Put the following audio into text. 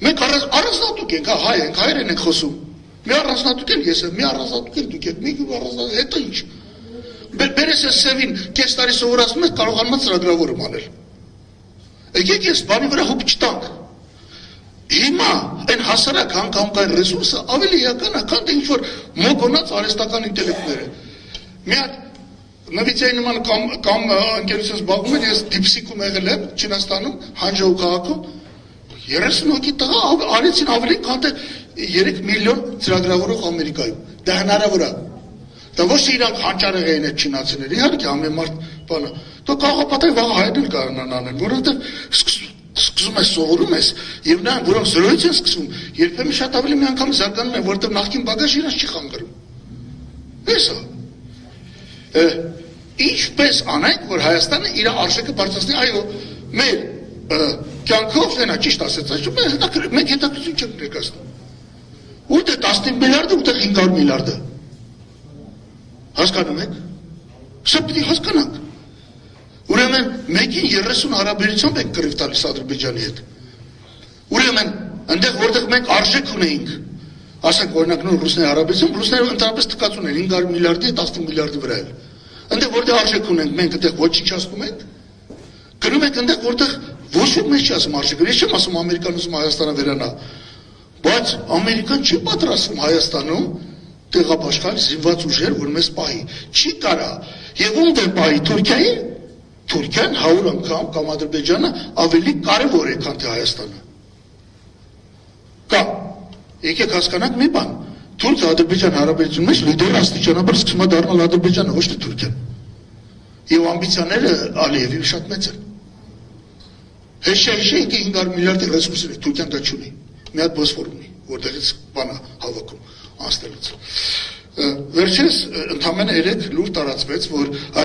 Մենք առանձնատուկ ենք, հայ ենք, հայերեն ենք խոսում։ Մի առանձնատուկ են ես եմ, մի առանձնատուկ են դուք եք, մի առանձնատուկ, հետո ինչ։ Բերես ես սևին, կես տարի սովորացնում ես, կարողանում ես ծրագրավորում անել։ Եկեք ես բանի վրա հոպ չտանք։ Հիմա այն հասարակ հանգամքային ռեսուրսը ավելի էական է, քան թե ինչ-որ մոգոնած արհեստական ինտելեկտները։ Մի հատ նվիցիայի նման կամ ընկերությունից զբաղվում են, ես դիպսիկում եղել եմ Չինաստանում, Հանջոու քաղաքում, 30 հոգի տղա արեցին ավելի, քան թե 3 միլիոն ծրագրավորող Ամերիկայում։ Դա հնարավոր է։ Դա ոչ թե իրանք հանճարեղ էին այդ չինացիները, իհարկե ամենամարդ բանը։ Դու կաղապատայի վաղ հայերն էլ կարողանան անեն, որովհետև սկսում ես սովորում ես, եւ նրանք, որոնք զրոյից են սկսվում, երբեմն շատ ավելի մի անգամ զարգանում են, որովհետև նախկին բագաժը իրենց չի խանգարում։ Էսա։ Ինչպես անենք, որ Հայաստանը իր արժեքը բարձրացնի, այո, մեր կյանքով նա ճիշտ ասեց, մենք հետաքրքրություն չենք ներկայացնում։ Որտե 15 միլիարդը, որտե 500 միլիարդը։ Հասկանում եք։ Սա պիտի հասկանանք։ Ուրեմն մեկին 30 հարաբերությամբ ենք կռիվ տալիս Ադրբեջանի հետ։ Ուրեմն այնտեղ որտեղ մենք արժեք ունեինք, ասենք օրինակ նոր ռուսների հարաբերությամբ, ռուսները ընդհանրապես թքած ունեն 500 միլիարդի 15 միլիարդի վրա էլ։ Այնտեղ որտեղ արժեք ունենք, մենք այնտեղ ոչնչացնում ենք։ Գնում ենք այնտեղ որտեղ ոչ ոք մեզ չի ասում արժեքը։ Ես չեմ ասում Ամերիկան ուզում Հայաստանը վերանա, բայց Ամերիկան չի պատրաստվում Հայաստանում տեղապաշխալ զինված ուժեր, որ մեզ պահի։ Չի կարա։ Եվ ում դե պահի Թուրքիային։ Թուրքիան 100 անգամ կամ Ադրբեջանը ավելի կարևոր է, քան թե Հայաստանը։ Կամ եկեք հասկանանք մի բան։ Թուրքիա-Ադրբեջան հարաբերությունների մեջ լիդերը աստիճանաբար սկսում է դառնալ Ադրբեջանը, ոչ թե Թուրքիան։ Եվ ամբիցիաները Ալիևի շատ մեծ են։ Հեշ-հեշ ինքը 500 միլիարդի ռեսուրսներ է, Թուրքիան դա չունի։ Մի հատ Բոսֆոր ունի, որտեղից բանա հավաքում անցնելուց։ Վերջերս ընդամենը 3 լուր տարածվեց, որ